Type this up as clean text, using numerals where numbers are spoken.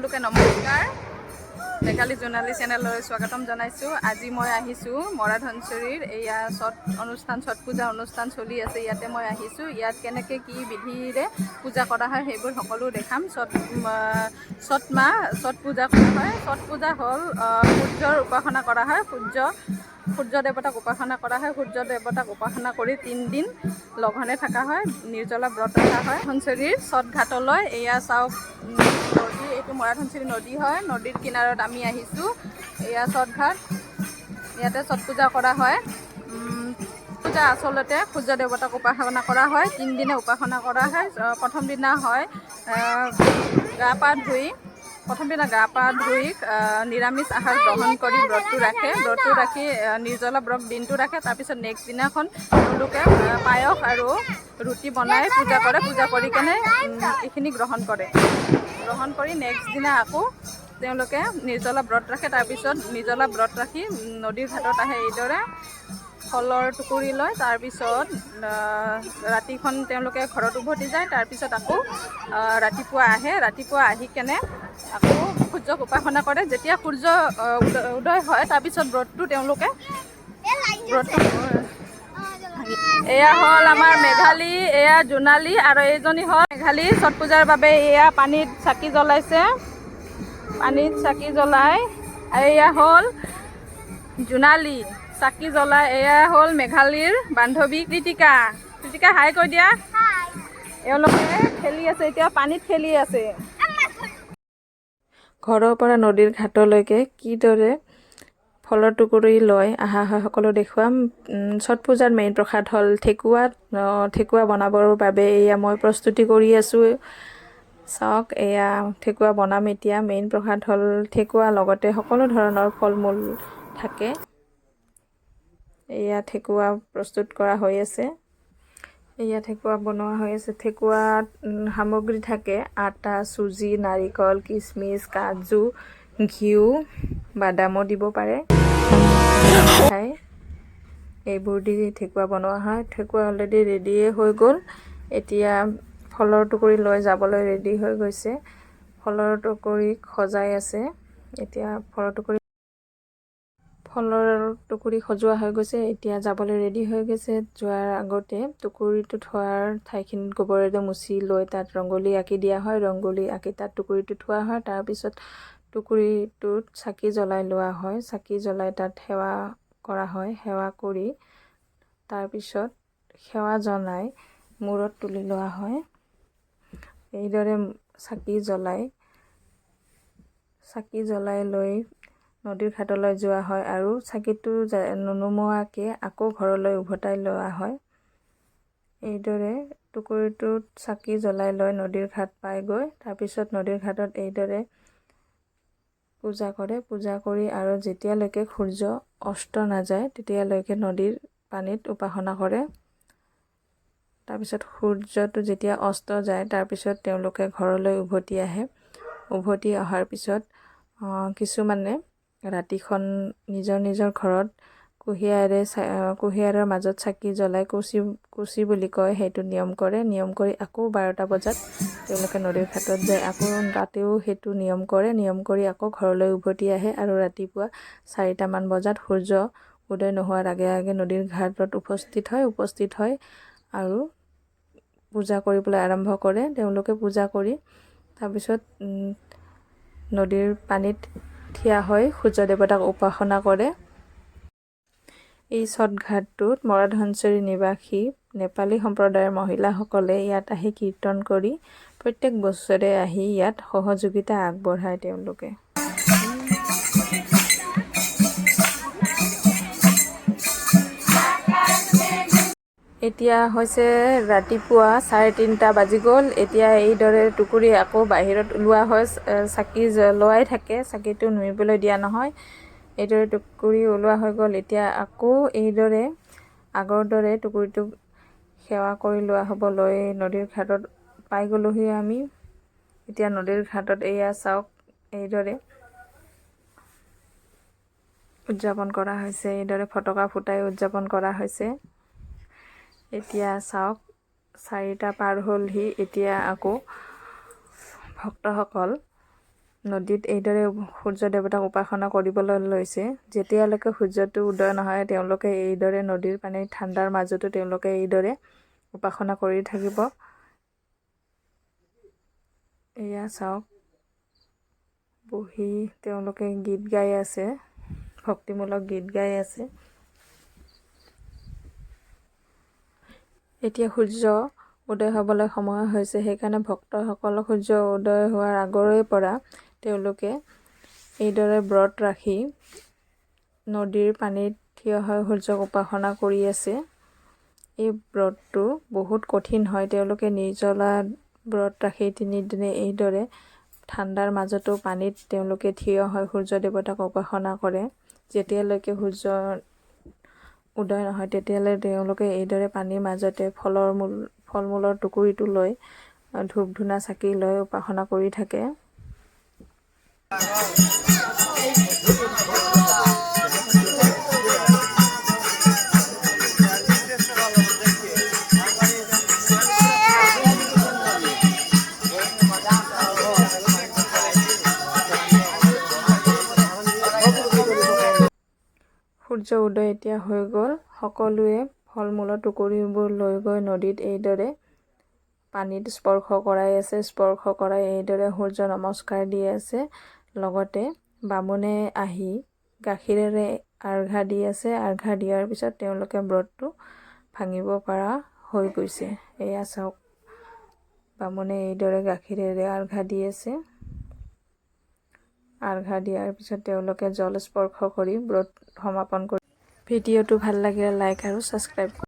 সকলোকে নমস্কাৰ। মেঘালী জোনালী চেনেললৈ স্বাগতম জনাইছোঁ। আজি মই আহিছোঁ মৰা ধনশিৰিৰ এয়া ছট পূজা অনুষ্ঠান চলি আছে। ইয়াতে মই আহিছোঁ। ইয়াত কেনেকৈ কি বিধিৰে পূজা কৰা হয় সেইবোৰ সকলো দেখাম। ছট পূজা কৰা হয়। ছট পূজা হ'ল সূৰ্যৰ উপাসনা কৰা হয়। সূৰ্য দেৱতাক উপাসনা কৰা হয়। সূৰ্য দেৱতাক উপাসনা কৰি 3 দিন লঘনে থকা হয়, নিৰ্জলা ব্ৰত ৰখা হয়। ধনশিৰিৰ ছট ঘাটলৈ এয়া চাওক, নদী, এইটো মৰা ধনশিৰি নদী হয়। নদীৰ কিনাৰত আমি আহিছোঁ। এয়া ছট ঘাট, ইয়াতে ছট পূজা কৰা হয়। পূজা আচলতে সূৰ্য দেৱতাক উপাসনা কৰা হয়। 3 দিনে উপাসনা কৰা হয়। প্ৰথম দিনা হয় গা পা ধুই নিৰামিষ আহাৰ গ্ৰহণ কৰি ব্ৰতটো ৰাখি নিৰ্জলা ব্ৰত দিনটো ৰাখে। তাৰপিছত নেক্সট দিনাখন তেওঁলোকে পায়স আৰু ৰুটি বনাই পূজা কৰে। পূজা কৰি কেনে এইখিনি গ্ৰহণ কৰি নেক্সট দিনা আকৌ তেওঁলোকে নিৰ্জলা ব্ৰত ৰাখে। তাৰপিছত নিৰ্জলা ব্ৰত ৰাখি নদীৰ ঘাটত আহে। এইদৰে ফলৰ টুকুৰি লয়। তাৰপিছত ৰাতিখন তেওঁলোকে ঘৰত উভতি যায়। তাৰপিছত আকৌ ৰাতিপুৱা আহে। ৰাতিপুৱা আহি কেনে আকৌ সূৰ্যক উপাসনা কৰে। যেতিয়া সূৰ্য উদয় হয় তাৰপিছত ব্ৰতটো তেওঁলোকে এয়া হ'ল আমাৰ মেঘালী, এয়া জোনালী আৰু এইজনী হ'ল মেঘালী। ছট পূজাৰ বাবে এয়া পানীত চাকি জ্বলাইছে। এয়া হ'ল জোনালী চাকি জ্বলাই। এয়া হ'ল মেঘালীৰ বান্ধৱী কৃতিকা। হাই কৈ দিয়া। এওঁলোকে খেলি আছে, এতিয়া পানীত খেলি আছে। ঘৰৰ পৰা নদীৰ ঘাটলৈকে কিদৰে ফলৰ টুকুৰি লৈ অহা হয় সকলো দেখুৱাম। ছট পূজাৰ মেইন প্ৰসাদ হ'ল ঠেকুৱা বনাবৰ বাবে এয়া মই প্ৰস্তুতি কৰি আছোঁ। চাওক, এয়া ঠেকুৱা বনাম এতিয়া। মেইন প্ৰসাদ হ'ল ঠেকুৱা, লগতে সকলো ধৰণৰ ফল মূল থাকে। এয়া ঠেকুৱা প্ৰস্তুত কৰা হৈ আছে। এয়া ঠেকুৱা বনোৱা হৈ আছে। ঠেকুৱাত সামগ্ৰী থাকে আটা, চুজি, নাৰিকল, কিচমিচ, কাজু, ঘিউ, বাদামো দিব পাৰে। এইবোৰ দি ঠেকুৱা বনোৱা হয়। ঠেকুৱা অলৰেডি ৰেডিয়ে হৈ গ'ল। এতিয়া ফলৰ টুকুৰি লৈ যাবলৈ ৰেডি হৈ গৈছে। ফলৰ টুকুৰি সজাই আছে। এতিয়া ফলৰ টুকুৰি সজোৱা হৈ গৈছে। এতিয়া যাবলৈ ৰেডি হৈ গৈছে। যোৱাৰ আগতে টুকুৰিটো থোৱাৰ ঠাইখিনিত গোবৰেৰে মুচি লৈ তাত ৰংগলী আঁকি দিয়া হয়। ৰংগলী আঁকি তাত টুকুৰিটো থোৱা হয়। তাৰপিছত টুকুৰিটোত চাকি জ্বলাই লোৱা হয়। চাকি জ্বলাই তাত সেৱা কৰা হয়। সেৱা কৰি তাৰপিছত সেৱা জনাই মূৰত তুলি লোৱা হয়। এইদৰে চাকি জ্বলাই লৈ নদীৰ ঘাটলৈ যোৱা হয় আৰু চাকিটো নুনুমুৱাকৈ আকৌ ঘৰলৈ উভতাই লোৱা হয়। এইদৰে টুকুৰিটোত চাকি জ্বলাই লৈ নদীৰ ঘাট পায়গৈ। তাৰপিছত নদীৰ ঘাটত এইদৰে পূজা কৰে। পূজা কৰি আৰু যেতিয়ালৈকে সূৰ্য অস্ত নাযায় তেতিয়ালৈকে নদীৰ পানীত উপাসনা কৰে। তাৰপিছত সূৰ্যটো যেতিয়া অস্ত যায় তাৰপিছত তেওঁলোকে ঘৰলৈ উভতি আহে। উভতি অহাৰ পিছত কিছুমানে ৰাতিখন নিজৰ নিজৰ ঘৰত কুঁহিয়াৰৰ মাজত চাকি জ্বলাই কুচি বুলি কয়, সেইটো নিয়ম কৰে। নিয়ম কৰি আকৌ 12টা বজাত তেওঁলোকে নদীৰ ঘাটত যায়। আকৌ তাতেও সেইটো নিয়ম কৰে। নিয়ম কৰি আকৌ ঘৰলৈ উভতি আহে আৰু ৰাতিপুৱা 4টামান বজাত সূৰ্য উদয় নোহোৱাৰ আগে আগে নদীৰ ঘাটত উপস্থিত হয় আৰু পূজা কৰিবলৈ আৰম্ভ কৰে। তেওঁলোকে পূজা কৰি তাৰপিছত নদীৰ পানীত থিয় হৈ সূৰ্য দেৱতাক উপাসনা কৰে। এই ছট ঘাটটোত মৰা ধনশিৰি নিবাসী নেপালী সম্প্ৰদায়ৰ মহিলাসকলে ইয়াত আহি কীৰ্তন কৰি প্ৰত্যেক বছৰে আহি ইয়াত সহযোগিতা আগবঢ়ায় তেওঁলোকে। এতিয়া হৈছে ৰাতিপুৱা 3:30 বাজি গ'ল। এতিয়া এইদৰে টুকুৰি আকৌ বাহিৰত ওলোৱা হয়। চাকি জ্বলোৱাই থাকে, চাকিটো নুমিবলৈ দিয়া নহয়। এইদৰে টুকুৰি ওলোৱা হৈ গ'ল। এতিয়া আকৌ এইদৰে আগৰ দৰে টুকুৰিটোক সেৱা কৰি লোৱা হ'ব। লৈ নদীৰ ঘাটত পাই গ'লোহি আমি। এতিয়া নদীৰ ঘাটত এয়া চাওক, এইদৰে উদযাপন কৰা হৈছে। এইদৰে ফটকা ফুটাই উদযাপন কৰা হৈছে। এতিয়া চাওক, 4টা পাৰ হ'লহি। এতিয়া আকৌ ভক্তসকল নদীত এইদৰে সূৰ্য দেৱতাক উপাসনা কৰিবলৈ লৈছে। যেতিয়ালৈকে সূৰ্যটো উদয় নহয় তেওঁলোকে এইদৰে নদীৰ পানী ঠাণ্ডাৰ মাজতো তেওঁলোকে এইদৰে উপাসনা কৰি থাকিব। এয়া চাওক, বহি তেওঁলোকে গীত গাই আছে, ভক্তিমূলক গীত গাই আছে। এতিয়া সূৰ্য উদয় হ'বলৈ সময় হৈছে, সেইকাৰণে ভক্তসকলক সূৰ্য উদয় হোৱাৰ আগৰে পৰা তেওঁলোকে এইদৰে ব্ৰত ৰাখি নদীৰ পানীত থিয় হৈ সূৰ্যক উপাসনা কৰি আছে। এই ব্ৰতটো বহুত কঠিন হয়। তেওঁলোকে নিৰ্জলা ব্ৰত ৰাখি 3 দিনে এইদৰে ঠাণ্ডাৰ মাজতো পানীত তেওঁলোকে থিয় হৈ সূৰ্য দেৱতাক উপাসনা কৰে। যেতিয়ালৈকে সূৰ্য উদয় নহয় তেতিয়ালৈ তেওঁলোকে এইদৰে পানীৰ মাজতে ফল মূলৰ টুকুৰিটো লৈ ধূপ ধূনা চাকি লৈ উপাসনা কৰি থাকে। সূৰ্য উদয় এতিয়া হৈ গ'ল। সকলোৱে ফল মূলৰ টুকুৰিবোৰ লৈ গৈ নদীত এইদৰে পানীত স্পৰ্শ কৰাই আছে। স্পৰ্শ কৰাই এইদৰে সূৰ্য নমস্কাৰ দি আছে। লগতে বামুণে আহি গাখীৰেৰে আৰ্ঘা দি আছে। আৰ্ঘা দিয়াৰ পিছত তেওঁলোকে ব্ৰতটো ভাঙিব পৰা হৈ গৈছে। এয়া চাওক, বামুণে এইদৰে গাখীৰেৰে আৰ্ঘা দি আছে। আৰ্ঘা দিয়াৰ পিছত তেওঁলোকে জল স্পৰ্শ কৰি ব্ৰত সমাপন কৰি। ভিডিঅ'টো ভাল লাগিলে লাইক আৰু ছাবস্ক্ৰাইব